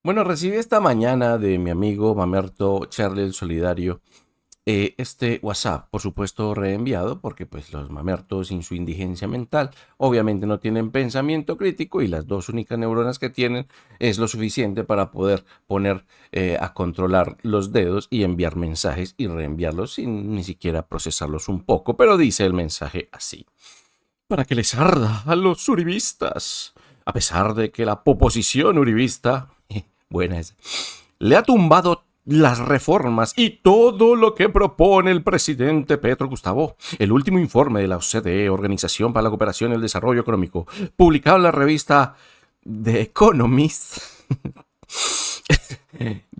Bueno, recibí esta mañana de mi amigo Mamerto Charlie el Solidario este WhatsApp, por supuesto reenviado, porque pues los mamertos sin su indigencia mental obviamente no tienen pensamiento crítico y las dos únicas neuronas que tienen es lo suficiente para poder poner a controlar los dedos y enviar mensajes y reenviarlos sin ni siquiera procesarlos un poco, pero dice el mensaje así. Para que les arda a los uribistas, a pesar de que la oposición uribista, buena es, le ha tumbado las reformas y todo lo que propone el presidente Petro Gustavo. El último informe de la OCDE, Organización para la Cooperación y el Desarrollo Económico, publicado en la revista The Economist,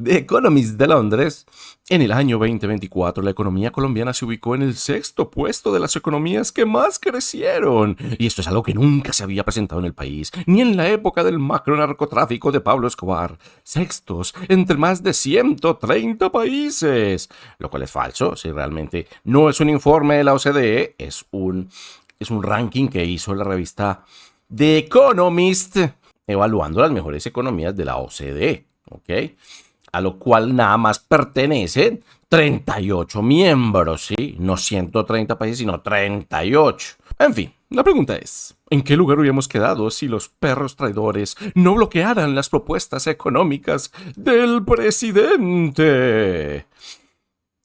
The Economist de Londres, en el año 2024 la economía colombiana se ubicó en el sexto puesto de las economías que más crecieron. Y esto es algo que nunca se había presentado en el país, ni en la época del macronarcotráfico de Pablo Escobar. Sextos entre más de 130 países. Lo cual es falso, si realmente no es un informe de la OCDE, es un ranking que hizo la revista The Economist, evaluando las mejores economías de la OCDE. ¿Ok? A lo cual nada más pertenecen 38 miembros, ¿sí? No 130 países, sino 38. En fin, la pregunta es, ¿en qué lugar hubiéramos quedado si los perros traidores no bloquearan las propuestas económicas del presidente?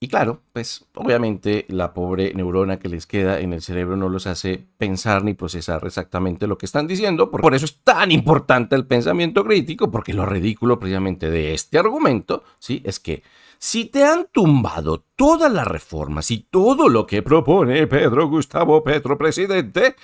Y claro, pues obviamente la pobre neurona que les queda en el cerebro no los hace pensar ni procesar exactamente lo que están diciendo. Por eso es tan importante el pensamiento crítico, porque lo ridículo precisamente de este argumento, ¿sí? Es que si te han tumbado todas las reformas y todo lo que propone Pedro Gustavo Petro, presidente,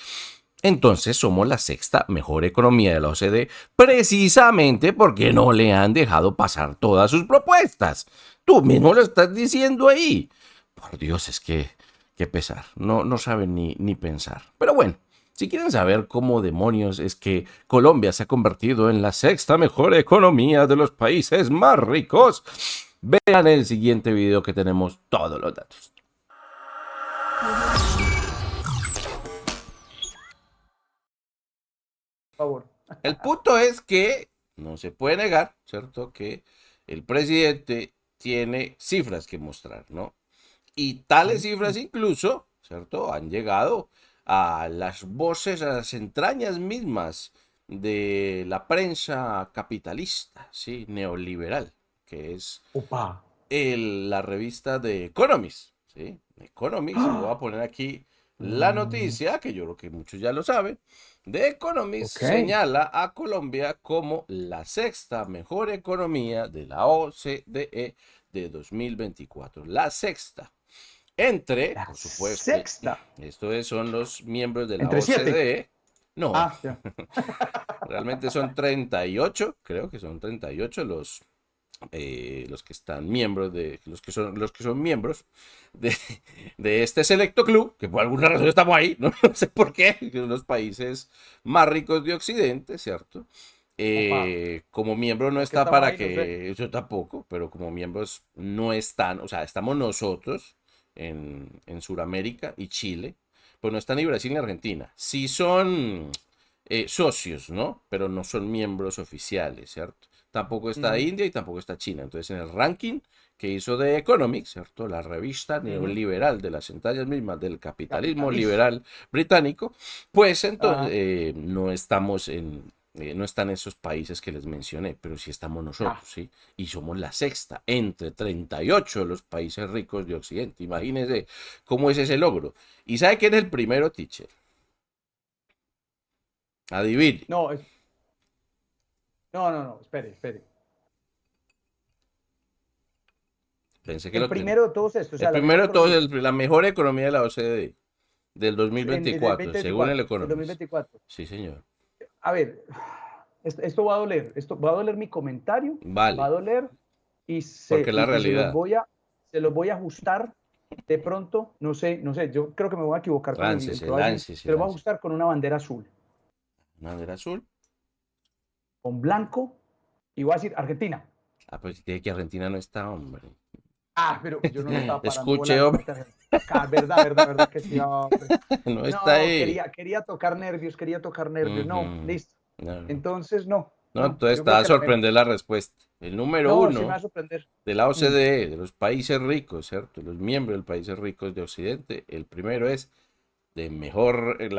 entonces somos la sexta mejor economía de la OCDE precisamente porque no le han dejado pasar todas sus propuestas. Tú mismo lo estás diciendo ahí. Por Dios, es que qué pesar. No saben ni pensar. Pero bueno, si quieren saber cómo demonios es que Colombia se ha convertido en la sexta mejor economía de los países más ricos, vean el siguiente video que tenemos todos los datos. Por favor. El punto es que no se puede negar, ¿cierto? Que el presidente tiene cifras que mostrar, ¿no? Y tales cifras incluso, ¿cierto? Han llegado a las voces, a las entrañas mismas de la prensa capitalista, ¿sí? Neoliberal, que es Opa. la revista de Economist, ¿sí? Economist, y voy a poner aquí la Mm, noticia, que yo creo que muchos ya lo saben. The Economist ok. señala a Colombia como la sexta mejor economía de la OCDE de 2024. La sexta. Entre, La por supuesto, sexta. estos son los miembros de la Entre siete. OCDE. No, Ah, ya. realmente son 38, creo que son 38 los que están miembros de los que son miembros de, de este selecto club, que por alguna razón estamos ahí, no, no sé por qué, que son los países más ricos de Occidente, ¿cierto? Opa. Como miembro no ¿Por qué está estamos para ahí? No sé. que yo tampoco, pero como miembros no están, o sea, estamos nosotros en Sudamérica y Chile, pues no está ni Brasil ni Argentina. Sí son socios, ¿no? Pero no son miembros oficiales, ¿cierto? Tampoco está Ujú, India y tampoco está China. Entonces, en el ranking que hizo The Economic, ¿cierto? La revista ujú. neoliberal de las entrañas mismas del capitalismo Capitalista. liberal británico, pues entonces Ajá. no estamos no están esos países que les mencioné, pero sí estamos Ya. nosotros, ¿sí? Y somos la sexta entre 38 de los países ricos de Occidente. Imagínense cómo es ese logro. ¿Y sabe quién es el primero, teacher? Adivine. No, no, no, no. Espere, espere. Pensé que El lo tenía. primero de todos estos, o El sea, la mejor primero de todos economía. es la mejor economía de la OCDE del En el 2024, según el 2024, el Economist. 2024. Sí, señor. A ver, esto va a doler. Esto va a doler mi comentario. Va a Vale, doler y porque es la se los realidad. se los voy a ajustar de pronto, no sé, no sé, yo creo que me voy a equivocar con lo que digo, Láncese, probablemente láncese, se los voy a láncese. ajustar con una bandera azul, ¿Una bandera azul? con blanco, y voy a decir Argentina. Ah, pues tiene que Argentina no está, hombre. Ah, pero yo no le estaba parando bola Escuche, a hombre. esa parte. Verdad, verdad, verdad que sí, hombre. No está No, ahí. quería tocar nervios, quería tocar nervios. No, Ujú. listo. No, no. Entonces, no. No, No, entonces yo te va creo a que sorprender la respuesta. El número no, sí me va uno a sorprender. de la Mm. OCDE, de los países ricos, ¿cierto? Los miembros de los países ricos de Occidente, el primero es la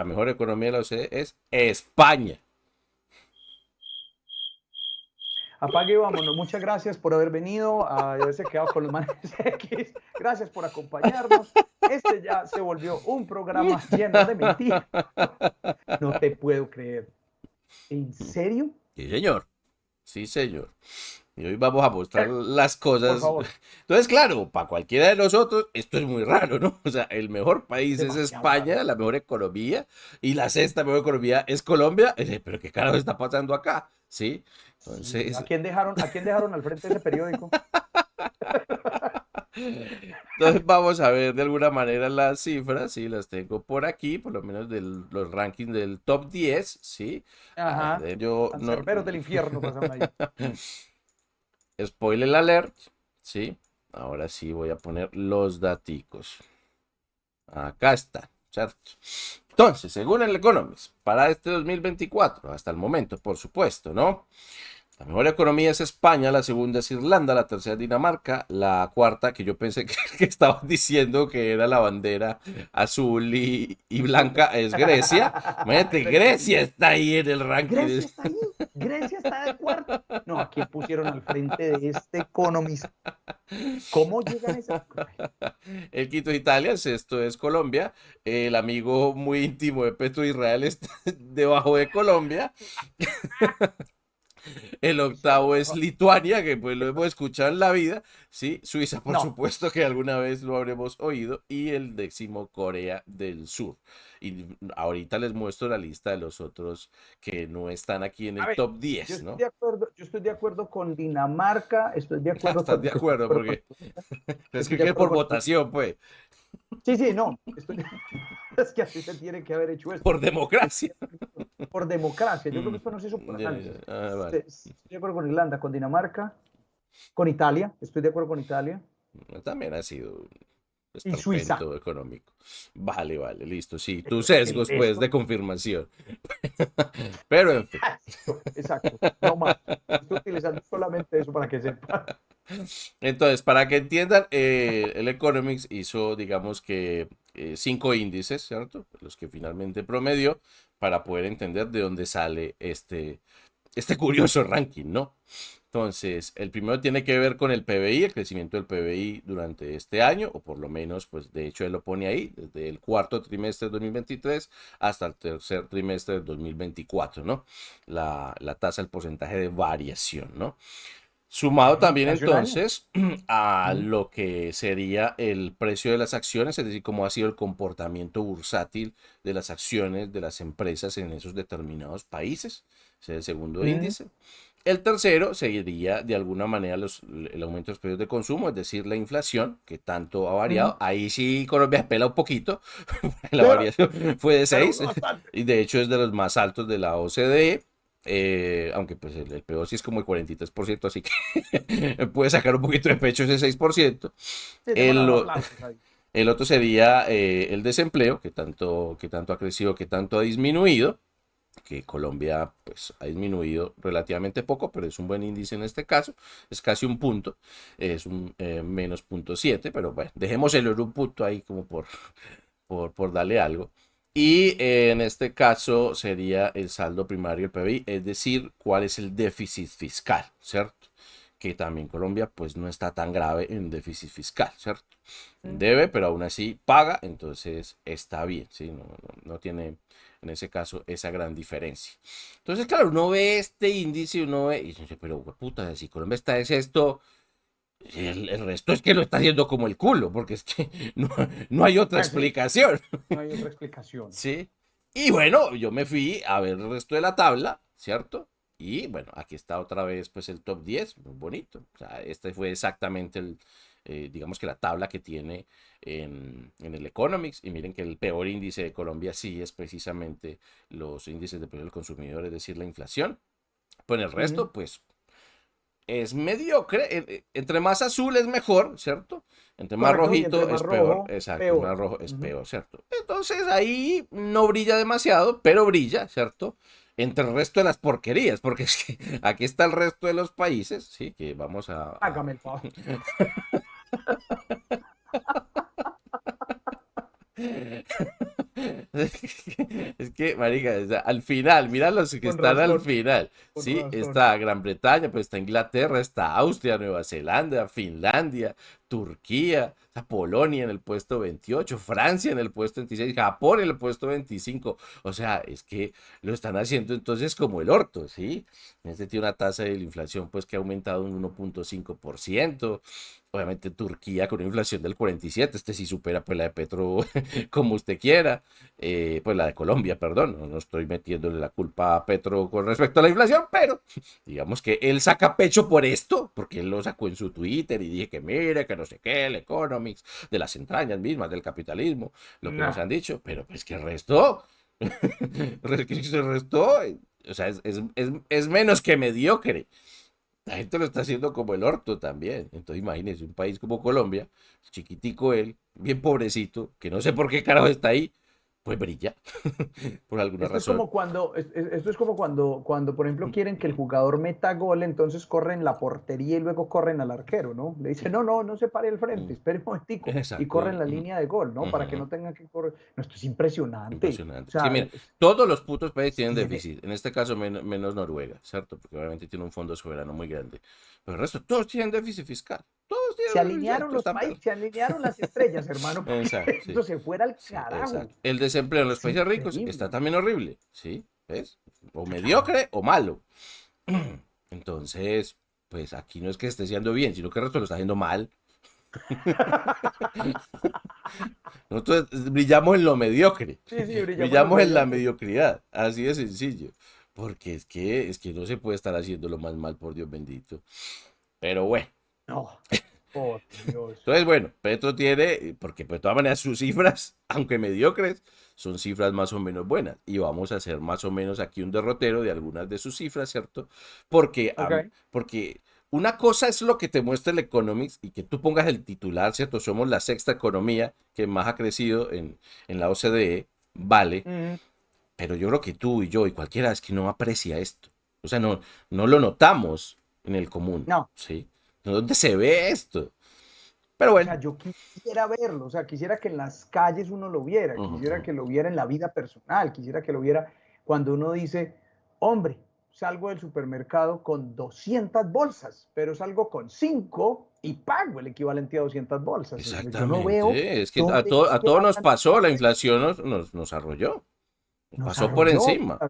mejor economía de la OCDE es España. Apague y vámonos. Muchas gracias por haber venido, a haberse quedado con los manes X. Gracias por acompañarnos. Este ya se volvió un programa lleno de mentiras. No te puedo creer. ¿En serio? Sí, señor. Sí, señor. Y hoy vamos a mostrar las Por cosas. favor. Entonces, claro, para cualquiera de nosotros, esto es muy raro, ¿no? O sea, el mejor país es Demasiado raro. España, la mejor economía, y la sexta mejor economía es Colombia. Pero ¿qué carajo está pasando acá? ¿Sí? Sí. Entonces, A quién dejaron al frente de ese periódico? entonces vamos a ver de alguna manera las cifras, sí, las tengo por aquí, por lo menos de los rankings del top 10, ¿sí? A Ajá. ver, yo no... Cancerberos del infierno pasaron ahí. Spoiler alert, ¿sí? Ahora sí voy a poner los daticos. Acá está, ¿cierto? Entonces, según el Economist, para este 2024, hasta el momento, por supuesto, ¿no? La mejor economía es España, la segunda es Irlanda, la tercera es Dinamarca, la cuarta, que yo pensé que estaban diciendo que era la bandera azul y blanca, es Grecia. Imagínate, Grecia, sí. Grecia está ahí en el ranking. Grecia está ahí. Grecia está de cuarto. No, ¿a quién pusieron al frente de este Economist? ¿Cómo llegan a esa? El quinto es Italia, el sexto es Colombia. El amigo muy íntimo de Petro Israel está debajo de Colombia. El octavo es Lituania, que pues lo hemos escuchado en la vida, ¿sí? Suiza, por No. supuesto que alguna vez lo habremos oído, y el décimo Corea del Sur. Y ahorita les muestro la lista de los otros que no están aquí en A el ver, top 10, ¿no? yo estoy de acuerdo con Dinamarca, estoy de acuerdo ¿Estás con, de estoy de acuerdo? acuerdo con, Porque es estoy que, de que acuerdo por con, votación, pues, sí, sí, no, es que así se tiene que haber hecho esto. por democracia. Por democracia. Yo creo que Mm, esto no se hizo por ya, ya, análisis. vale. Estoy de acuerdo con Irlanda, con Dinamarca, con Italia. Estoy de acuerdo con Italia. También ha sido Y Suiza. esperpento económico. Vale, vale, listo. Sí, tus El sesgos, pues, resto. de confirmación. Pero, en fin. Exacto, exacto. No más. Estoy utilizando solamente eso para que sepan. Entonces, para que entiendan, el Economics hizo, digamos que, 5 índices, ¿cierto? Los que finalmente promedió para poder entender de dónde sale este curioso ranking, ¿no? Entonces, el primero tiene que ver con el PBI, el crecimiento del PBI durante este año, o por lo menos, pues de hecho él lo pone ahí, desde el cuarto trimestre de 2023 hasta el tercer trimestre de 2024, ¿no? La tasa, el porcentaje de variación, ¿no? Sumado también Hace un año. entonces a lo que sería el precio de las acciones, es decir, cómo ha sido el comportamiento bursátil de las acciones de las empresas en esos determinados países. Ese es el segundo índice. El tercero sería de alguna manera el aumento de los precios de consumo, es decir, la inflación, que tanto ha variado. Ahí sí Colombia pela un poquito, la variación fue de Pero 6 bastante. y de hecho es de los más altos de la OCDE. Aunque pues el peor sí es como el 43%, así que puede sacar un poquito de pecho ese 6%. Sí, démosle El, los o- aplausos ahí. el otro sería el desempleo, que tanto ha crecido, que tanto ha disminuido, que Colombia pues ha disminuido relativamente poco, pero es un buen índice en este caso, es casi un punto, es un menos 0,7, pero bueno, dejémoselo en un punto ahí como por darle algo. Y en este caso sería el saldo primario del PBI, es decir, cuál es el déficit fiscal, ¿cierto? Que también Colombia pues no está tan grave en déficit fiscal, ¿cierto? Debe, pero aún así paga, entonces está bien, ¿sí? No tiene en ese caso esa gran diferencia. Entonces, claro, uno ve este índice, uno ve, y dice, pero puta, si Colombia está es esto, el resto es que lo está haciendo como el culo, porque es que no hay otra Sí, explicación. no hay otra explicación. ¿Sí? Y bueno, yo me fui a ver el resto de la tabla, ¿cierto? Y bueno, aquí está otra vez pues el top 10, muy bonito. O sea, este fue exactamente digamos que la tabla que tiene en el Economics. Y miren que el peor índice de Colombia sí es precisamente los índices de precio del consumidor, es decir, la inflación. Pues en el resto, pues es mediocre. Entre más azul es mejor, ¿cierto? Entre más Correcto, y entre rojito más es peor. rojo, Exacto, peor. más rojo es peor, ¿cierto? Entonces ahí no brilla demasiado, pero brilla, ¿cierto? entre el resto de las porquerías, porque es que aquí está el resto de los países, sí, que vamos Hágame el favor. Es que, marica, o sea, al final, mira los que Con están al razón, final. con Sí, razón. está Gran Bretaña, pues está Inglaterra, está Austria, Nueva Zelanda, Finlandia, Turquía, está Polonia en el puesto 28, Francia en el puesto 26, Japón en el puesto 25. O sea, es que lo están haciendo entonces como el orto, ¿sí? Este tiene una tasa de la inflación pues que ha aumentado un 1,5%. Obviamente Turquía con una inflación del 47, este sí supera pues la de Petro como usted quiera, pues la de Colombia, perdón, no estoy metiéndole la culpa a Petro con respecto a la inflación, pero digamos que él saca pecho por esto, porque él lo sacó en su Twitter y dije que mire, que no sé qué, el Economics, de las entrañas mismas del capitalismo, lo que nos No. han dicho, pero pues que el resto, que se restó, o sea, es menos que mediocre. La gente lo está haciendo como el orto también. Entonces imagínense, un país como Colombia, chiquitico él, bien pobrecito, que no sé por qué carajo está ahí, pues brilla, por alguna Esto es razón. como cuando, esto es como cuando, por ejemplo, quieren que el jugador meta gol, entonces corren la portería y luego corren al arquero, ¿no? Le dicen, no, no, no se pare el frente, Mm, espere un momentico, y exacto. corren la línea de gol, ¿no? Para que Ujú. no tengan que correr. No, esto es impresionante. O Impresionante. Sí, sea, mira, todos los putos países tienen tiene, déficit. En este caso, menos Noruega, ¿cierto? Porque obviamente tiene un fondo soberano muy grande. Pero el resto, todos tienen déficit fiscal. Todos se tienen déficit fiscal, alinearon todos los están países, mal. se alinearon las estrellas, hermano, para Exacto, que sí. esto se fuera al Sí, carajo. exacto. El desempleo en los Es países ricos está increíble. también horrible, ¿sí? ¿Ves? O Claro. mediocre o malo. Entonces, pues aquí no es que esté siendo bien, sino que el resto lo está haciendo mal. Nosotros brillamos en lo mediocre, Sí, sí, brillamos en lo brillamos en la mediocre. mediocridad, así de sencillo. Porque es que no se puede estar haciendo lo más mal, por Dios bendito. Pero bueno. No, por Dios. Entonces, bueno, Petro tiene, porque pues de todas maneras sus cifras, aunque mediocres, son cifras más o menos buenas. Y vamos a hacer más o menos aquí un derrotero de algunas de sus cifras, ¿cierto? Porque, Ok. porque una cosa es lo que te muestra el Economics y que tú pongas el titular, ¿cierto? Somos la sexta economía que más ha crecido en la OCDE, vale. Mm, Pero yo creo que tú y yo y cualquiera es que no aprecia esto. O sea, no lo notamos en el común, no. ¿sí? ¿Dónde se ve esto? Pero O bueno. sea, yo quisiera verlo, o sea, quisiera que en las calles uno lo viera, Ujú, quisiera ujú. que lo viera en la vida personal, quisiera que lo viera cuando uno dice, hombre, salgo del supermercado con 200 bolsas, pero salgo con 5 y pago el equivalente a 200 bolsas. Yo no veo Exactamente. Es que a, dónde es a que todos va nos tanta pasó, la plata. inflación nos arrolló, Nos pasó por arrolló, encima.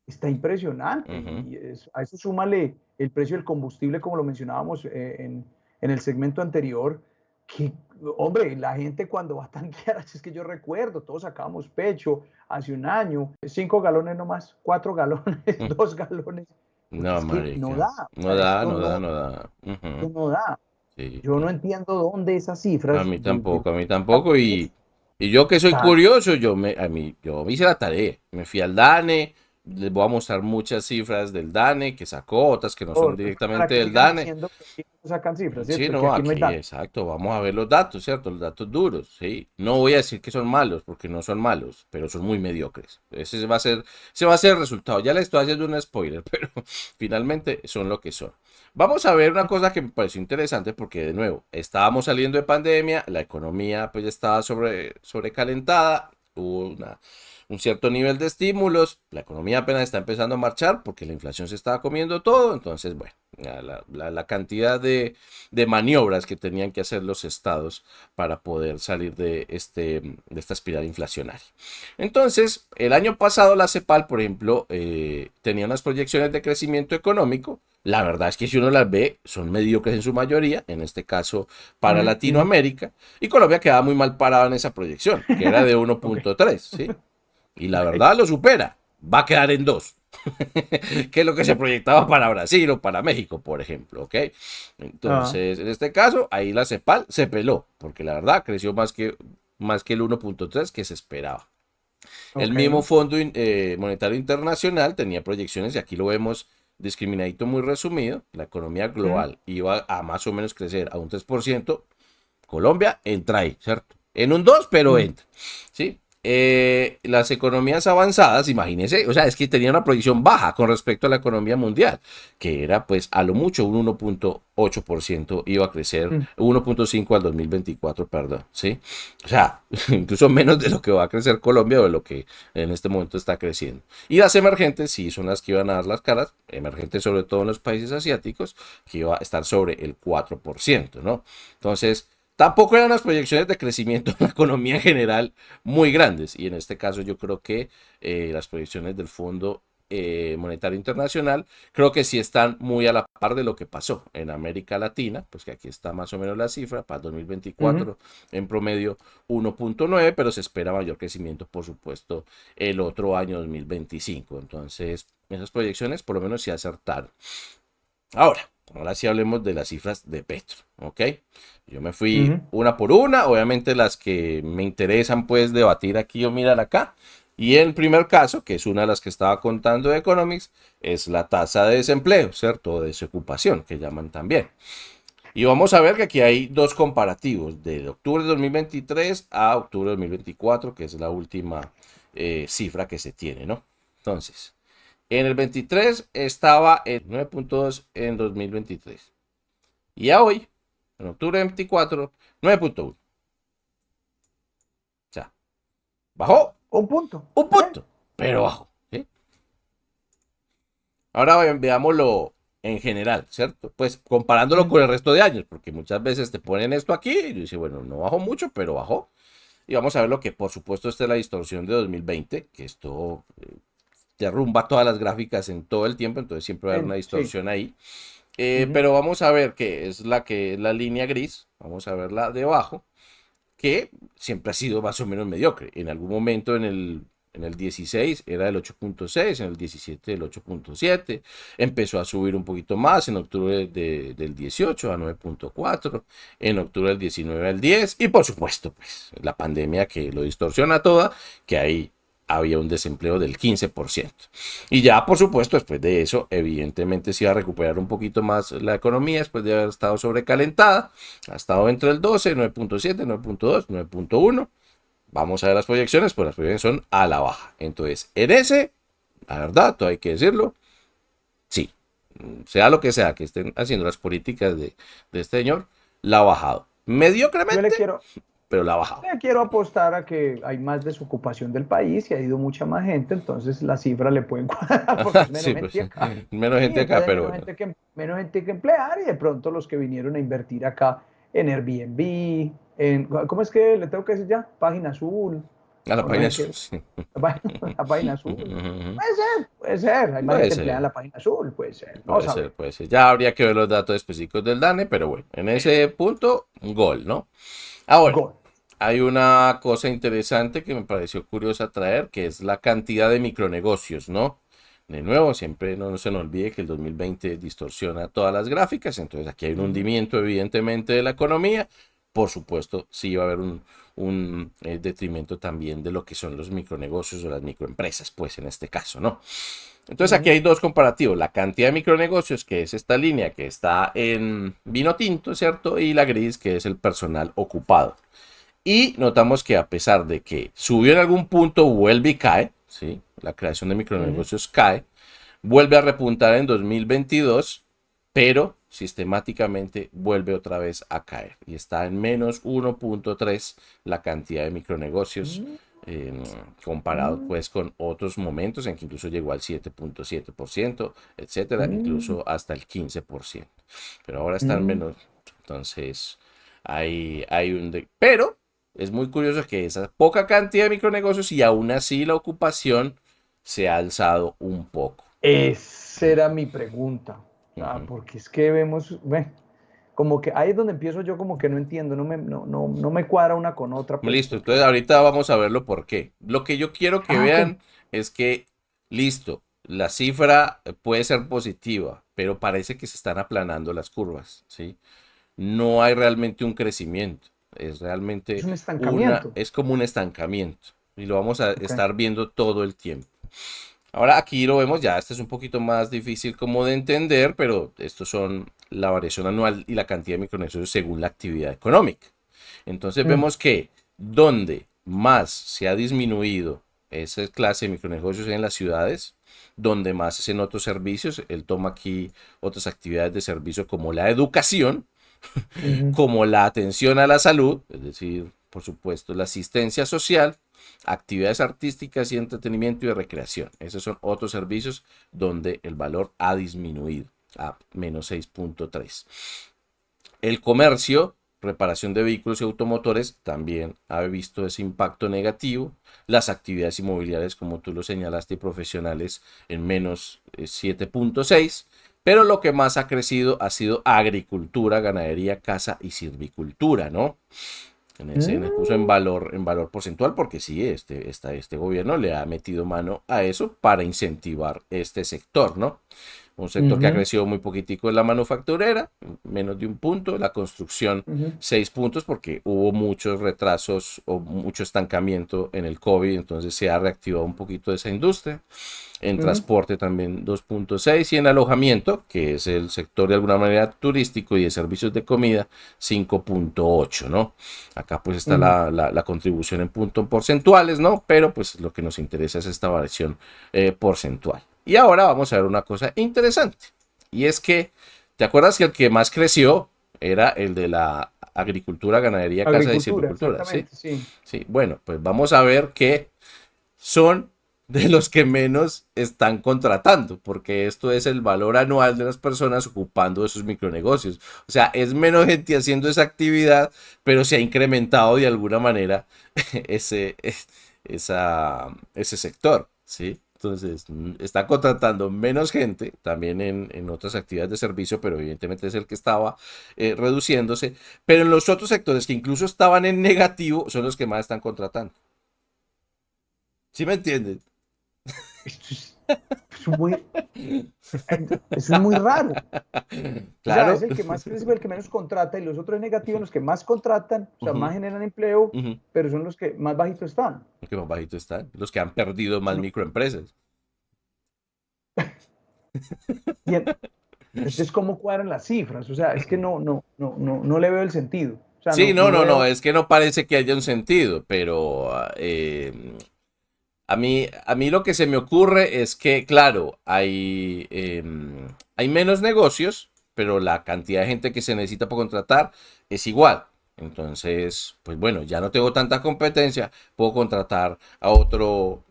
está impresionante Ujú. y a eso súmale el precio del combustible, como lo mencionábamos en el segmento anterior, que, hombre, la gente cuando va a tanquear, así es que yo recuerdo, todos sacábamos pecho hace un año, 5 galones nomás, 4 galones, Mm. 2 galones, porque No, es que no marica. da, o No sea, da, esto no da, no, no da. esto Ujú. no da. Sí, Yo no no. entiendo dónde esas A cifras mí de tampoco, a mí cada tampoco. país Y yo que soy están. curioso, yo me hice la tarea. Me fui al DANE, les voy a mostrar muchas cifras del DANE que sacó, otras que no son Para directamente que del sigan DANE. diciendo que aquí no sacan cifras, Sí, ¿cierto? Que no, aquí no hay aquí, datos. exacto, vamos a ver los datos, ¿cierto? Los datos duros, sí. No voy a decir que son malos, porque no son malos, pero son muy mediocres. Ese va a ser el resultado. Ya le estoy haciendo un spoiler, pero finalmente son lo que son. Vamos a ver una cosa que me pareció interesante, porque de nuevo, estábamos saliendo de pandemia, la economía pues ya estaba sobrecalentada, hubo un cierto nivel de estímulos, la economía apenas está empezando a marchar porque la inflación se estaba comiendo todo, entonces, bueno, la cantidad de maniobras que tenían que hacer los estados para poder salir de esta espiral inflacionaria. Entonces, el año pasado la CEPAL, por ejemplo, tenía unas proyecciones de crecimiento económico. La verdad es que si uno las ve, son mediocres en su mayoría, en este caso para Mm, mm. Latinoamérica, y Colombia quedaba muy mal parado en esa proyección, que era de Ok, 1,3, ¿sí? Y la ok. verdad lo supera, va a quedar en 2. Que es lo que se proyectaba para Brasil o para México, por ejemplo, ¿ok? Ah, Entonces, en este caso, ahí la CEPAL se peló, porque la verdad creció más que el 1,3 que se esperaba. El ok. mismo Fondo Monetario Internacional tenía proyecciones, y aquí lo vemos discriminadito muy resumido, la economía Mm, global iba a más o menos crecer a un 3%. Colombia entra ahí, ¿cierto? En un 2, pero mm, entra, ¿sí? las economías avanzadas, imagínense, o sea, es que tenía una proyección baja con respecto a la economía mundial, que era pues a lo mucho un 1,8% iba a crecer, Mm. 1,5 al 2024, perdón, ¿sí? O sea, incluso menos de lo que va a crecer Colombia o de lo que en este momento está creciendo. Y las emergentes sí son las que iban a dar las caras, emergentes sobre todo en los países asiáticos, que iba a estar sobre el 4%, ¿no? Entonces, tampoco eran las proyecciones de crecimiento en la economía en general muy grandes. Y en este caso yo creo que las proyecciones del Fondo Monetario Internacional creo que sí están muy a la par de lo que pasó en América Latina, pues que aquí está más o menos la cifra para Ujú. 2024 en promedio 1,9, pero se espera mayor crecimiento, por supuesto, el otro año 2025. Entonces, esas proyecciones por lo menos sí acertaron. Ahora sí hablemos de las cifras de Petro, ¿ok? Yo me fui Ujú. una por una, obviamente las que me interesan pues debatir aquí o mirar acá. Y el primer caso, que es una de las que estaba contando de Economics, es la tasa de desempleo, ¿cierto? O desocupación, que llaman también. Y vamos a ver que aquí hay dos comparativos, de octubre de 2023 a octubre de 2024, que es la última cifra que se tiene, ¿no? Entonces, en el 23 estaba en 9,2 en 2023. Y a hoy, en octubre de 24, 9,1. O sea, bajó Un punto. un punto, pero bajó. ¿Sí? Ahora veámoslo en general, ¿cierto? Pues comparándolo Mm. con el resto de años, porque muchas veces te ponen esto aquí y yo dice, bueno, no bajó mucho, pero bajó. Y vamos a ver lo que, por supuesto, esta es la distorsión de 2020, que esto derrumba todas las gráficas en todo el tiempo, entonces siempre va a haber una Sí. distorsión ahí. Ujú. Pero vamos a ver que es la línea gris, vamos a verla debajo, que siempre ha sido más o menos mediocre. En algún momento en el 16 era del 8,6, en el 17 del 8,7, empezó a subir un poquito más en octubre del 18 a 9,4, en octubre del 19 al 10 y por supuesto pues la pandemia que lo distorsiona toda, que ahí había un desempleo del 15%. Y ya, por supuesto, después de eso, evidentemente se iba a recuperar un poquito más la economía después de haber estado sobrecalentada. Ha estado entre el 12, 9,7, 9,2, 9,1. Vamos a ver las proyecciones, pues las proyecciones son a la baja. Entonces, en ese, la verdad, todo hay que decirlo, sí, sea lo que sea que estén haciendo las políticas de este señor, la ha bajado. Yo le Mediocremente, quiero, pero la ha bajado. le quiero apostar a que hay más desocupación del país y ha ido mucha más gente, entonces las cifras le pueden cuadrar porque es menos Sí, pues gente acá. menos Y gente acá, entonces hay pero bueno. menos gente que emplear y de pronto los que vinieron a invertir acá en Airbnb, en, ¿cómo es que le tengo que decir ya? Página azul, A la o no página sé azul, qué, sí. la página azul. Puede ser, hay más Puede gente empleada en ser. la página azul, puede ser, no Puede ser, sabemos. puede ser. Ya habría que ver los datos específicos del DANE, pero bueno, en ese punto, un gol, ¿no? Ahora, Gol. hay una cosa interesante que me pareció curiosa traer, que es la cantidad de micronegocios, ¿no? De nuevo, siempre no se nos olvide que el 2020 distorsiona todas las gráficas, entonces aquí hay un Ujú. hundimiento evidentemente de la economía. Por supuesto, sí va a haber un detrimento también de lo que son los micronegocios o las microempresas, pues en este caso, ¿no? Entonces aquí Ujú. hay dos comparativos, la cantidad de micronegocios, que es esta línea que está en vino tinto, ¿cierto? Y la gris, que es el personal ocupado. Y notamos que a pesar de que subió en algún punto, vuelve y cae, ¿sí? La creación de Ujú. micronegocios cae, vuelve a repuntar en 2022, pero sistemáticamente vuelve otra vez a caer y está en menos 1,3 la cantidad de micronegocios Mm. eh, comparado Mm. pues con otros momentos en que incluso llegó al 7,7%, etcétera, Mm. incluso hasta el 15%. Pero ahora están Mm. menos, entonces hay pero es muy curioso que esa poca cantidad de micronegocios y aún así la ocupación se ha alzado un poco. Esa era mi pregunta. O sea, Ujú. porque es que vemos, bueno, como que ahí es donde empiezo yo como que no entiendo, no me cuadra una con otra, pues Listo, entonces porque, ahorita vamos a verlo por qué. Lo que yo quiero que ok. vean es que, listo, la cifra puede ser positiva, pero parece que se están aplanando las curvas, ¿sí? No hay realmente un crecimiento, es Es realmente un estancamiento. es como un estancamiento y lo vamos a Ok. estar viendo todo el tiempo. Ahora aquí lo vemos ya, este es un poquito más difícil como de entender, pero estos son la variación anual y la cantidad de micronegocios según la actividad económica. Entonces Mm. vemos que donde más se ha disminuido esa clase de micronegocios en las ciudades, donde más es en otros servicios. Él toma aquí otras actividades de servicio como la educación, Ujú. como la atención a la salud, es decir, por supuesto, la asistencia social, actividades artísticas y entretenimiento y recreación. Esos son otros servicios donde el valor ha disminuido a menos 6.3. El comercio, reparación de vehículos y automotores, también ha visto ese impacto negativo. Las actividades inmobiliarias, como tú lo señalaste, y profesionales en menos 7.6. Pero lo que más ha crecido ha sido agricultura, ganadería, caza y silvicultura, ¿no? Puso Mm, en valor porcentual, porque sí, este gobierno le ha metido mano a eso para incentivar este sector, ¿no? Un sector que ha ujú, crecido muy poquitico es la manufacturera, menos de un punto, la construcción ujú, 6 puntos porque hubo muchos retrasos o mucho estancamiento en el COVID, entonces se ha reactivado un poquito esa industria. En ujú. transporte también 2.6 y en alojamiento, que es el sector de alguna manera turístico y de servicios de comida, 5.8, ¿no? Acá pues está Ujú. la contribución en puntos porcentuales, ¿no? Pero pues lo que nos interesa es esta variación porcentual. Y ahora vamos a ver una cosa interesante. Y es que, ¿te acuerdas que el que más creció era el de la agricultura, ganadería, caza y Agricultura, silvicultura? ¿Sí? exactamente, sí. Sí. Bueno, pues vamos a ver qué son de los que menos están contratando, porque esto es el valor anual de las personas ocupando esos micronegocios. O sea, es menos gente haciendo esa actividad, pero se ha incrementado de alguna manera ese, ese sector, ¿sí? Entonces, está contratando menos gente, también en otras actividades de servicio, pero evidentemente es el que estaba reduciéndose. Pero en los otros sectores que incluso estaban en negativo, son los que más están contratando. ¿Sí me entienden? Esto es muy, eso es muy raro. O sea, es Claro. el que más crece, el que menos contrata, y los otros negativos, los que más contratan, o sea, Ujú, más generan empleo, ujú. pero son los que más bajitos están. Los que más bajito están, los que han perdido más No, microempresas. y entonces, ¿cómo cuadran las cifras? O sea, es que no le veo el sentido. O sea, Sí, no, no no, no, veo. es que no parece que haya un sentido, pero a mí lo que se me ocurre es que, claro, hay menos negocios, pero la cantidad de gente que se necesita para contratar es igual. Entonces, pues bueno, ya no tengo tanta competencia, puedo contratar a otro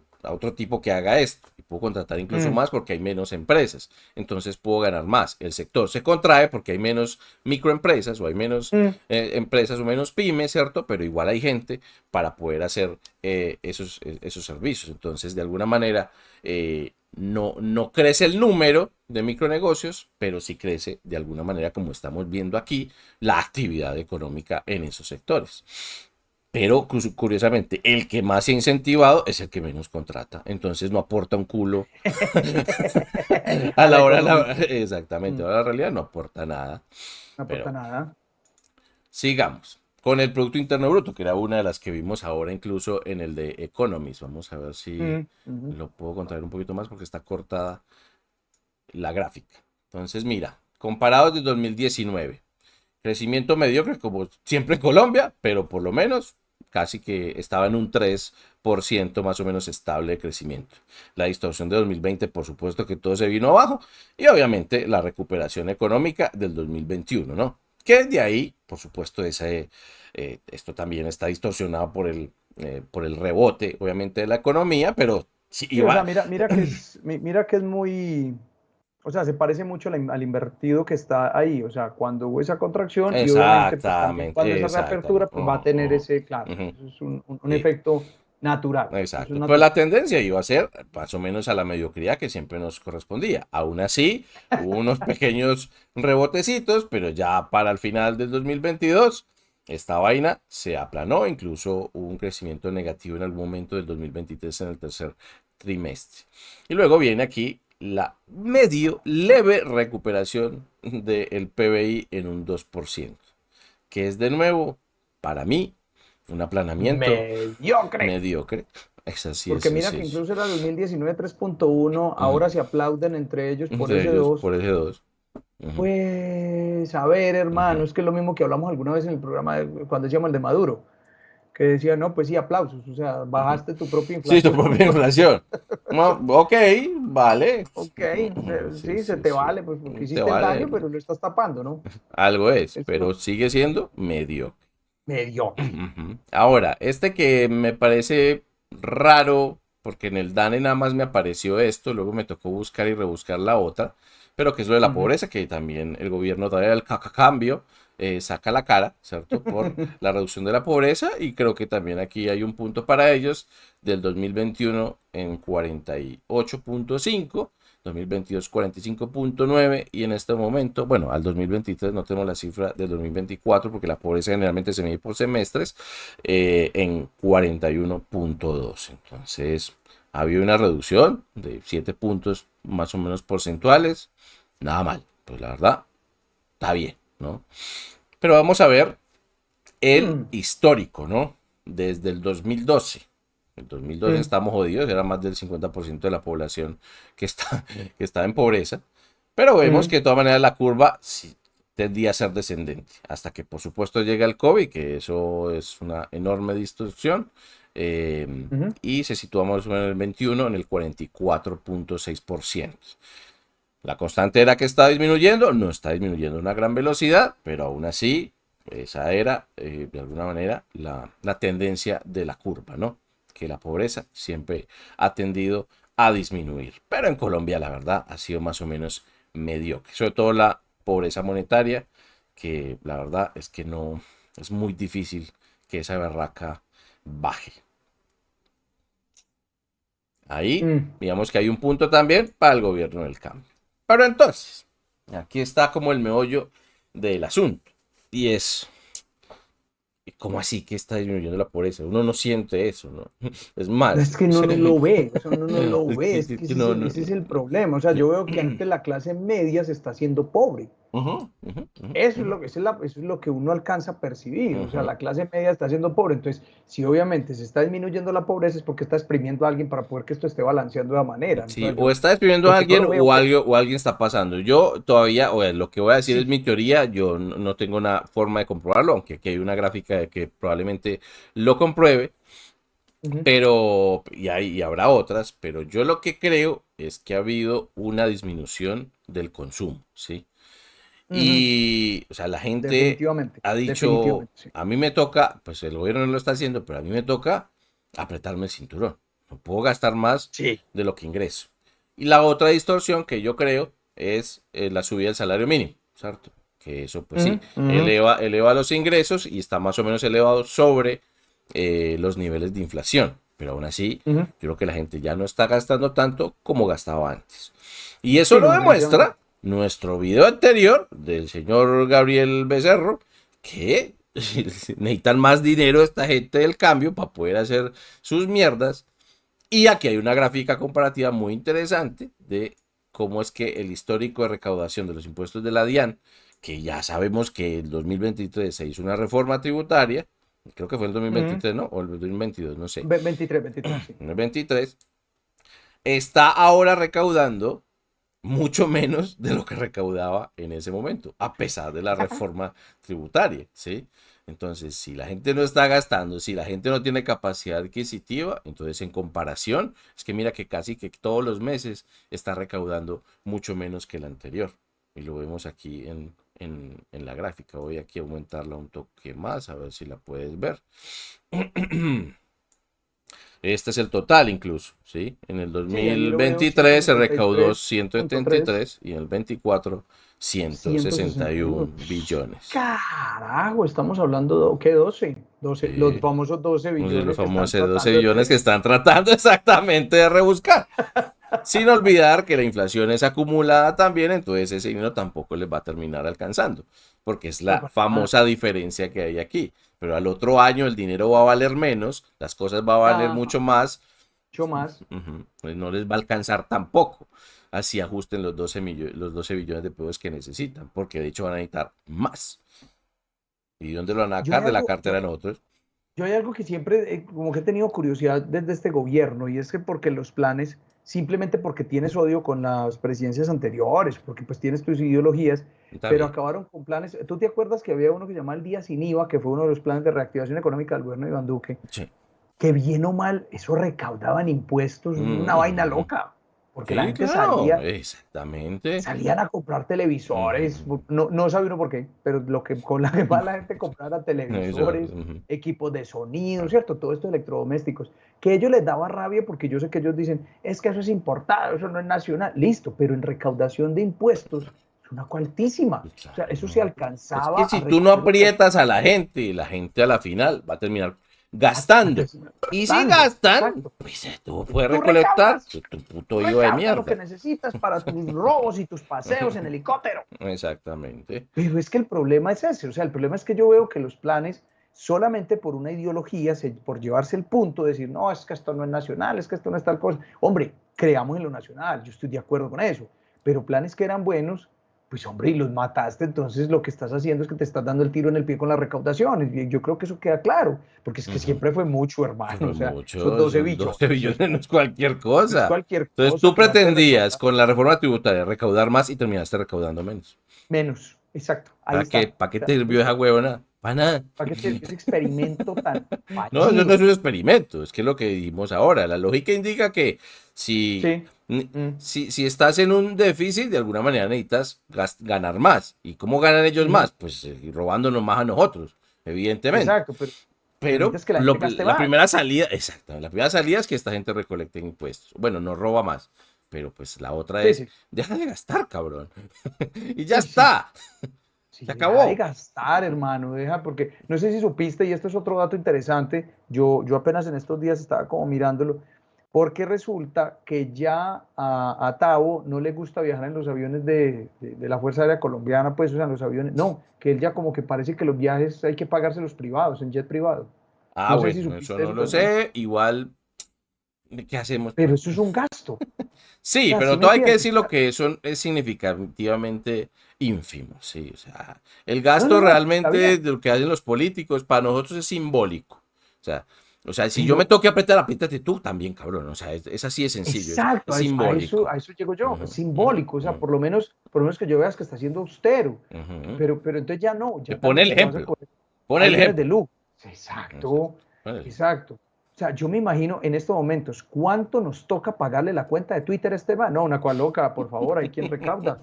tipo que haga esto. Y puedo contratar incluso Mm, más porque hay menos empresas. Entonces puedo ganar más. El sector se contrae porque hay menos microempresas o hay menos mm. empresas o menos pymes, ¿cierto? Pero igual hay gente para poder hacer esos servicios. Entonces, de alguna manera, no crece el número de micronegocios, pero sí crece de alguna manera, como estamos viendo aquí, la actividad económica en esos sectores. Pero curiosamente, el que más se ha incentivado es el que menos contrata. Entonces no aporta un culo a A la la hora, economía. exactamente, Mm, ahora la realidad no aporta nada. no Pero aporta nada. sigamos con el Producto Interno Bruto, que era una de las que vimos ahora incluso en el de Economist. Vamos a ver si Mm, ujú. lo puedo contar un poquito más porque está cortada la gráfica. Entonces, mira, comparado desde 2019, crecimiento mediocre como siempre en Colombia, pero por lo menos casi que estaba en un 3% más o menos estable de crecimiento. La distorsión de 2020, por supuesto que todo se vino abajo y obviamente la recuperación económica del 2021, ¿no? Que de ahí, por supuesto, esto también está distorsionado por el rebote, obviamente, de la economía, pero sí, Sí, o sea, iba. mira que es muy, o sea, se parece mucho al invertido que está ahí, o sea, cuando hubo esa contracción y obviamente pues también cuando Exactamente, esa exactamente. reapertura pues va a tener ese, claro, Ujú. eso es un Y- efecto natural, eso es exacto. Pero la natural. tendencia iba a ser más o menos a la mediocridad que siempre nos correspondía. Aún así, hubo unos pequeños rebotecitos, pero ya para el final del 2022, esta vaina se aplanó. Incluso hubo un crecimiento negativo en algún momento del 2023 en el tercer trimestre. Y luego viene aquí la medio leve recuperación del PBI en un 2%, que es de nuevo, para mí, un aplanamiento Mediocre. mediocre. Es así de Porque mira que sencillo. incluso era 2019 3.1, Ujú. ahora se aplauden entre ellos por Entre ese ellos, 2. por ese dos. Ujú, Pues, a ver, hermano, ujú. es que es lo mismo que hablamos alguna vez en el programa cuando decíamos el de Maduro, que decía, no, pues sí, aplausos, o sea, Ujú. bajaste tu propia Sí, tu inflación. propia inflación. No, ok, vale. Ok, Sí, sí, se sí, te sí. vale, pues porque Te hiciste el vale. daño, pero lo estás tapando, ¿no? Algo es, pero Esto, sigue siendo medio. mediocre. Ujú. Ahora, este que me parece raro, porque en el DANE nada más me apareció esto, luego me tocó buscar y rebuscar la otra, pero que es lo de la Ujú. pobreza, que también el gobierno trae el cambio, saca la cara, ¿cierto? Por la reducción de la pobreza, y creo que también aquí hay un punto para ellos, del 2021 en 48,5, 2022 45,9 y en este momento, bueno, al 2023 no tenemos la cifra del 2024 porque la pobreza generalmente se mide por semestres, en 41,2. Entonces, había una reducción de 7 puntos más o menos porcentuales. Nada mal, pues la verdad, está bien, ¿no? Pero vamos a ver el Mm, histórico, ¿no? Desde el 2012. En 2012 mm, estamos jodidos, era más del 50% de la población que está en pobreza. Pero vemos mm, que de todas maneras la curva sí tendía a ser descendente. Hasta que por supuesto llega el COVID, que eso es una enorme distorsión. ujú. Y se situamos en el 21 en el 44,6%. La constante era que está disminuyendo, no está disminuyendo a una gran velocidad, pero aún así, esa era de alguna manera la tendencia de la curva, ¿no? Que la pobreza siempre ha tendido a disminuir. Pero en Colombia, la verdad, ha sido más o menos mediocre. Sobre todo la pobreza monetaria, que la verdad es que no, es muy difícil que esa barraca baje. Ahí, Mm. digamos que hay un punto también para el gobierno del cambio. Pero entonces, aquí está como el meollo del asunto. Y es, ¿cómo así que está disminuyendo la pobreza? Uno no siente eso, ¿no? Es más, Es que uno no lo ve, o sea, uno no lo es ve, que, es que no, no, ese no. es el problema. O sea, yo veo que antes la clase media se está haciendo pobre. Ujú, ujú, ujú, Eso es ujú, lo que, eso es lo que uno alcanza a percibir. O sea, ujú. la clase media está siendo pobre. Entonces, si obviamente se está disminuyendo la pobreza, es porque está exprimiendo a alguien para poder que esto esté balanceando de manera. O Sí, sea, o yo, está despidiendo lo a que no alguien lo veo es, o alguien está pasando. Yo todavía, o lo que voy a decir es sí. mi teoría, yo no tengo una forma de comprobarlo, aunque aquí hay una gráfica de que probablemente lo compruebe. Ujú, Pero, y habrá otras, pero yo lo que creo es que ha habido una disminución del consumo, ¿sí? ujú. Y, o sea, la gente Definitivamente, ha dicho, definitivamente, sí. a mí me toca, pues el gobierno no lo está haciendo, pero a mí me toca apretarme el cinturón. No puedo gastar más Sí. de lo que ingreso. Y la otra distorsión que yo creo es la subida del salario mínimo, ¿cierto? Que eso, pues Ujú, sí, ujú. eleva los ingresos y está más o menos elevado sobre los niveles de inflación. Pero aún así, Ujú. yo creo que la gente ya no está gastando tanto como gastaba antes. Y eso Sí, lo no, definitivamente. demuestra nuestro video anterior del señor Gabriel Becerro, que necesitan más dinero esta gente del cambio para poder hacer sus mierdas. Y aquí hay una gráfica comparativa muy interesante de cómo es que el histórico de recaudación de los impuestos de la DIAN, que ya sabemos que en 2023 se hizo una reforma tributaria, creo que fue en Ujú. 2023, ¿no? O el 2022, no sé. 23, 23, sí. En el 23 está ahora recaudando mucho menos de lo que recaudaba en ese momento, a pesar de la reforma tributaria, ¿sí? Entonces, si la gente no está gastando, si la gente no tiene capacidad adquisitiva, entonces en comparación, es que mira que casi que todos los meses está recaudando mucho menos que el anterior. Y lo vemos aquí en la gráfica. Voy aquí a aumentarla un toque más, a ver si la puedes ver. Este es el total incluso, ¿sí? En el Sí, ahí lo veo, ciento 2023 se setenta y recaudó tres punto tres 173 y en el 24 161. 161 billones. Carajo, estamos hablando de, ¿qué? 12, los Sí, famosos 12 los billones que están famosos 12 tratando de billones que pedir. están tratando exactamente de rebuscar. Sin olvidar que la inflación es acumulada también, entonces ese dinero tampoco les va a terminar alcanzando, porque es No, la para nada, famosa diferencia que hay aquí. Pero al otro año el dinero va a valer menos, las cosas van a valer ajá, mucho más, mucho más. pues no les va a alcanzar tampoco. Así ajusten los 12 billones de pesos que necesitan, porque de hecho van a necesitar más. ¿Y dónde lo van a Yo sacar? hay De la algo, cartera de nosotros. yo hay algo que siempre, como que he tenido curiosidad desde este gobierno, y es que porque los planes, simplemente porque tienes odio con las presidencias anteriores, porque pues tienes tus ideologías, Está pero bien. acabaron con planes. ¿Tú te acuerdas que había uno que se llamaba el Día Sin IVA, que fue uno de los planes de reactivación económica del gobierno de Iván Duque? Sí. Que bien o mal, eso recaudaban impuestos, una vaina Ujú. loca, porque la Sí, gente claro, salía, exactamente. salían a comprar televisores, Ujú. no, no sabía uno por qué, pero lo que con la que más la gente comprara Eso, televisores, ujú. equipos de sonido, ¿cierto? Todo esto de electrodomésticos, que a ellos les daba rabia porque yo sé que ellos dicen, es que eso es importado, eso no es nacional, listo, pero en recaudación de impuestos es una altísima, Y o sea, claro, eso se no. Es alcanzaba que a si tú no recoger entre aprietas a la gente, y la gente a la final va a terminar a gastando. terminar Y si gastando, gastan, exacto. pues tú puedes Tú recolectar recaudas, tu tú puto IVA de recaudas lo que mierda. necesitas para tus robos y tus paseos en helicóptero. Exactamente. Pero es que el problema es ese, o sea, el problema es que yo veo que los planes, solamente por una ideología, por llevarse el punto, de decir, no, es que esto no es nacional, es que esto no es tal cosa. Hombre, creamos en lo nacional, yo estoy de acuerdo con eso, pero planes que eran buenos, pues hombre, y los mataste, entonces lo que estás haciendo es que te estás dando el tiro en el pie con la recaudación. Y yo creo que eso queda claro, porque es que Ujú. siempre fue mucho, hermano, Pero o sea, esos muchos, 12 son 12 billones, billones, no es cualquier no es cosa. cualquier Entonces cosa tú quedarse de pretendías recaudar con la reforma tributaria recaudar más y terminaste recaudando menos. menos, exacto, ahí está. Para qué O te sea, sirvió esa huevona? Para nada. ¿para qué ese experimento tan No, eso no es fallido? un experimento, es que es lo que dijimos ahora. La lógica indica que si, Sí. Mm, si estás en un déficit, de alguna manera necesitas ganar más. ¿Y cómo ganan ellos ujú. más? Pues robándonos más a nosotros, evidentemente. Exacto, pero Pero necesitas que la gente gaste la más. primera salida, exacto, la primera salida es que esta gente recolecte impuestos. Bueno, no roba más, pero pues la otra Sí, es, sí. deja de gastar, cabrón. Y ya Sí, sí, sí. está, se Sí, deja de acabó. gastar, hermano, deja, porque no sé si supiste, y esto es otro dato interesante, yo apenas en estos días estaba como mirándolo, porque resulta que ya a Tavo no le gusta viajar en los aviones de la Fuerza Aérea Colombiana, pues, o sea, en los aviones, no, que él ya como que parece que los viajes hay que pagárselos privados, en jet privado. Ah, No sé si bueno, eso supiste no eso lo también, sé, igual, ¿qué hacemos pero pues? eso es un gasto, o Sí, sea, ¿sí pero me todo hay que entiendes? decirlo que eso es significativamente ínfimo, sí, o sea, el No, no, gasto no, está realmente bien, de lo que hacen los políticos para nosotros es simbólico, o sea, si yo me pero toque apretar, apriétate tú también, cabrón, o sea, es así de sencillo, exacto, es simbólico. a eso llego yo, es Ujú, ujú, simbólico, o sea, ujú, por lo menos que yo veas que está siendo austero, ujú. pero entonces ya no, Te ya pone también el si lo vas a ejemplo, coger, pone el aviones de ejemplo. lujo, Exacto, exacto, pone el ejemplo. exacto. O sea, yo me imagino en estos momentos, ¿cuánto nos toca pagarle la cuenta de Twitter a este man? No, una cual loca, por favor, hay quien recauda.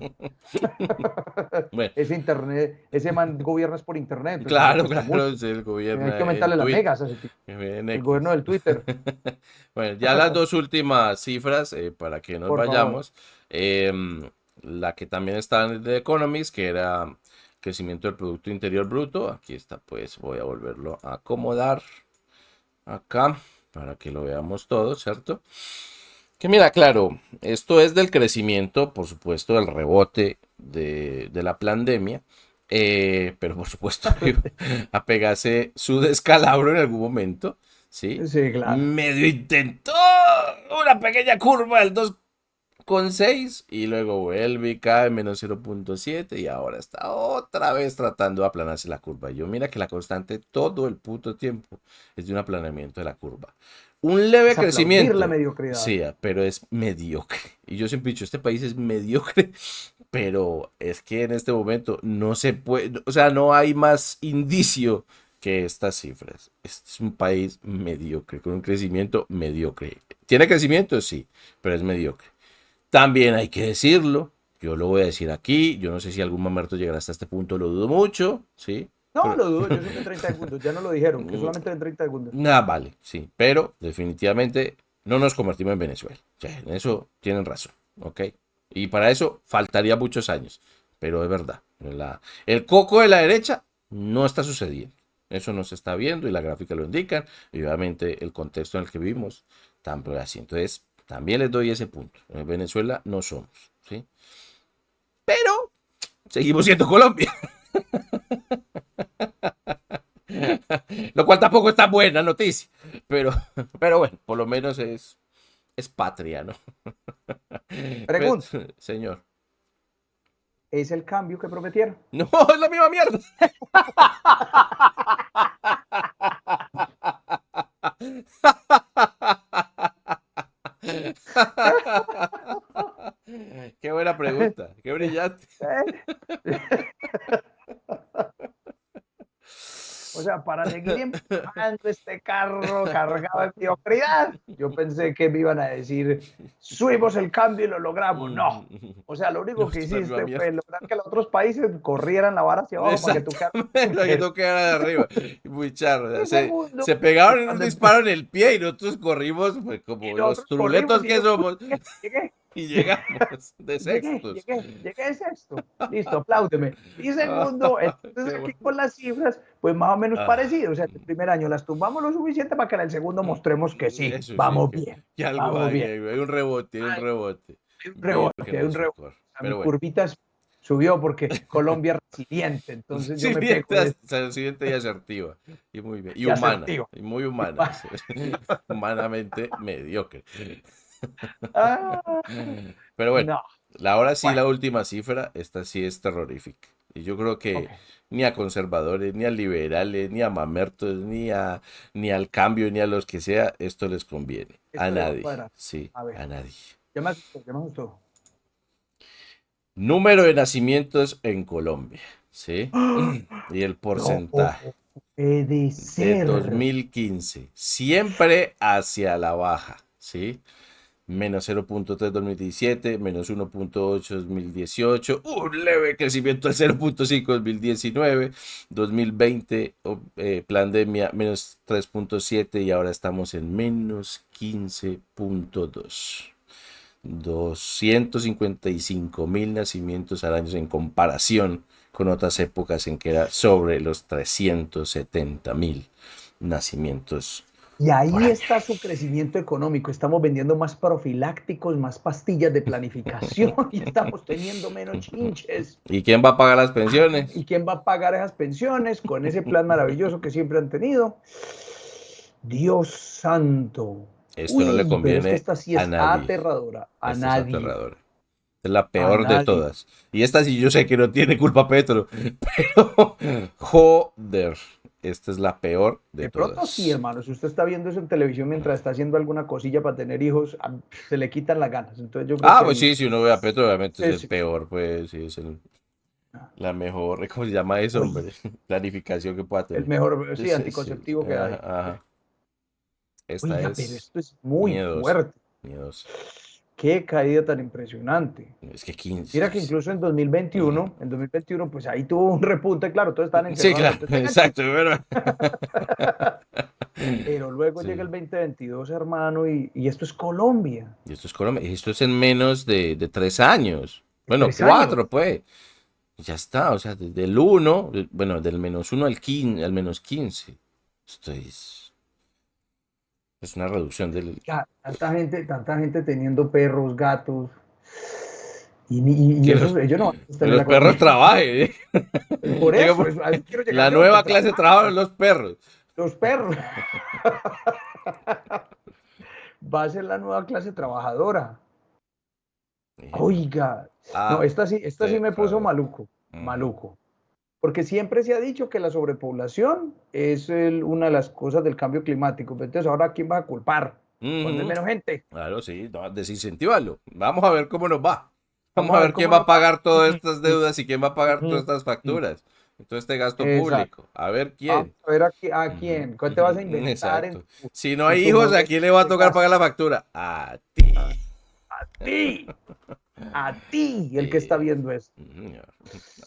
Bueno, Ese internet, ese man gobierna es por internet, pues eso claro, cuesta claro, mucho. es el gobierno Hay que en aumentarle las Twitter, megas a ese tipo. en El gobierno X. del Twitter, Bueno, ya las dos últimas cifras, para que nos por favor. vayamos. La que también está en The Economist, que era crecimiento del Producto Interior Bruto. Aquí está, pues voy a volverlo a acomodar acá para que lo veamos todo, ¿cierto? Que mira, claro, esto es del crecimiento, por supuesto, del rebote de la pandemia, pero por supuesto a pegarse su descalabro en algún momento, ¿sí? Sí, claro. Medio intentó una pequeña curva del 2,6 y luego vuelve y cae -0,7 y ahora está otra vez tratando de aplanarse la curva. Y yo mira que la constante todo el puto tiempo es de un aplanamiento de la curva. Un leve Es aplaudir la crecimiento, mediocridad. sí, pero es mediocre. Y yo siempre he dicho, este país es mediocre, pero es que en este momento no se puede, o sea, no hay más indicio que estas cifras. Este es un país mediocre, con un crecimiento mediocre. ¿Tiene crecimiento? Sí, pero es mediocre. También hay que decirlo, yo lo voy a decir aquí, yo no sé si algún mamerto llegará hasta este punto, lo dudo mucho, ¿sí? No, Pero, lo dudo, yo sé que en 30 segundos, ya no lo dijeron, que solamente en 30 segundos. nada, vale, sí, pero definitivamente no nos convertimos en Venezuela. O sea, en eso tienen razón, ¿ok? Y para eso faltaría muchos años, pero es verdad. El coco de la derecha no está sucediendo. Eso no se está viendo y la gráfica lo indican. Y obviamente el contexto en el que vivimos tampoco es así. Entonces, también les doy ese punto. En Venezuela no somos, ¿sí? Pero seguimos siendo Colombia. Lo cual tampoco es tan buena noticia. Pero, pero bueno, por lo menos es patria, ¿no? Pero, Pregunta, señor. ¿es el cambio que prometieron? No, es la misma mierda. Qué buena pregunta, qué brillante. O sea, para seguir empujando este carro cargado de mediocridad, yo pensé que me iban a decir, subimos el cambio y lo logramos. No. O sea, lo único que Nos fue a hiciste mierda. fue lograr que los otros países corrieran la vara hacia abajo para que tú quedaras Exactamente, lo que primero. no quedara de arriba. Muy charro. O sea, Y segundo, se y pegaron en un cuando disparo en el pie y nosotros corrimos, pues, y como los nosotros corrimos truletos y que yo somos, llegué, y llegué, llegamos de sextos. llegué a sexto. Listo, apláudeme. Y segundo, Ah, entonces qué aquí bueno. con las cifras, pues más o menos Ah, parecido. O sea, el primer año las tumbamos lo suficiente para que en el segundo mostremos que sí, eso sí, vamos bien, que algo vamos hay, bien. hay un rebote, hay un Hay, rebote. hay un Bien que rebote, hay no un rebote. socorro. O sea, mi Pero bueno. curvita subió porque Colombia es resiliente, entonces yo me pego de Siguiente y asertiva. Y muy bien. Y y humana. asertivo. Y muy humana. Humanamente mediocre. Ah, Pero bueno, no, ahora sí, bueno, la última cifra, esta sí es terrorífica. Y yo creo ok. que ni a conservadores, ni a liberales, ni a mamertos, ni al cambio, ni a los que sea, esto les conviene. A Esto le va a nadie. cuadrar. Sí, A ver, a nadie. ya me asustó, ya me asustó. Número de nacimientos en Colombia. ¿Sí? ¡Ah! Y el No porcentaje puede de ser. 2015. Siempre hacia la baja. ¿Sí? Menos 0.3 2017, menos 1.8 2018, un leve crecimiento al 0.5 2019, 2020 pandemia menos 3.7 y ahora estamos en menos 15.2. 255.000 nacimientos al año en comparación con otras épocas en que era sobre los 370.000 nacimientos Y por ahí año. está su crecimiento económico. Estamos vendiendo más profilácticos, más pastillas de planificación y estamos teniendo menos chinches. ¿Y quién va a pagar las pensiones? ¿Y quién va a pagar esas pensiones con ese plan maravilloso que siempre han tenido? Dios santo. Esto no le Uy, pero es que conviene esta sí a es nadie. aterradora. A Esta es nadie. aterradora. Es la A peor de nadie. todas. Y esta sí yo sé que no tiene culpa Petro. Pero, joder, esta es la peor de De pronto sí, todas. hermano. Si usted está viendo eso en televisión mientras está haciendo alguna cosilla para tener hijos, se le quitan las ganas. Entonces yo creo Ah, que pues ahí. sí, si uno ve a Petro, obviamente es Sí, el sí, sí. peor, pues sí, es la mejor, ¿cómo se llama eso, Uy, hombre? Planificación que pueda el tener. mejor, sí, Sí, sí, anticonceptivo que ajá, hay. ajá. Esta Oiga, pero es esto es muy miedosa, fuerte. miedosa. Qué caída tan impresionante. Es que 15. Mira que incluso en 2021, pues ahí tuvo un repunte, claro, todos estaban Sí, encerrados. claro, Entonces, tengan exacto, chinches. pero... Pero luego llega Sí. el 2022, hermano, y esto es Colombia. Y esto es Colombia. Y esto es en menos de 3 años. En Bueno, 3 años. 4, pues. Ya está. O sea, desde el 1, bueno, del menos 1 al 15, al menos 15. Esto es una reducción del. Ya, tanta gente teniendo perros, gatos, y Que ellos no van a sostener los la perros economía. trabajen. ¿Eh? Por Oiga, eso, pues, a eso quiero llegar la yo, que nueva clase de trabajen trabajo son los perros. los perros. Va a ser la nueva clase trabajadora. Oiga, no, esta sí me puso Aterrador. maluco, Ujú. maluco. Porque siempre se ha dicho que la sobrepoblación es una de las cosas del cambio climático. Entonces, ahora, ¿quién va a culpar? Cuando hay Ujú. menos gente. Claro, sí, no, desincentívalo. Vamos a ver cómo nos va. Vamos Vamos a a ver ver quién cómo va nos a va. pagar todas estas deudas y quién va a pagar todas Ujú, estas ujú. facturas. Todo este gasto Exacto. público. A ver Vamos quién. a ver a Ujú, quién. ¿Qué te vas a ujú, inventar exacto. Si no en hay tu hijos, ¿a modelo quién le va a de tocar pagar gasto? la factura? A ti. Ti, a ti, el que está Eh, viendo esto. señor.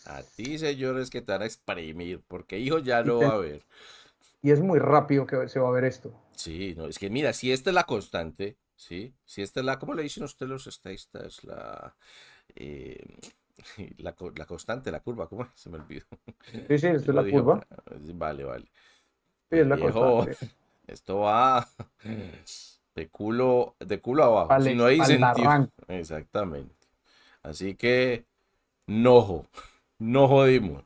A ti, señores, que te van a exprimir, porque hijos ya Y, no va a haber. y es muy rápido que se va a ver esto. Sí, no, es que mira, si esta es la constante, ¿sí? Si esta es la, ¿cómo le dicen ustedes los estadistas? Eh, la constante, la curva, ¿cómo es? Se me olvidó. Sí, sí, ¿Quién esto es lo la dijo? curva. Vale, vale. Sí, es Pues la viejo, constante. esto va de culo abajo, si no hay Para el incentivo. arranque. Exactamente. Así que, no, no jodimos.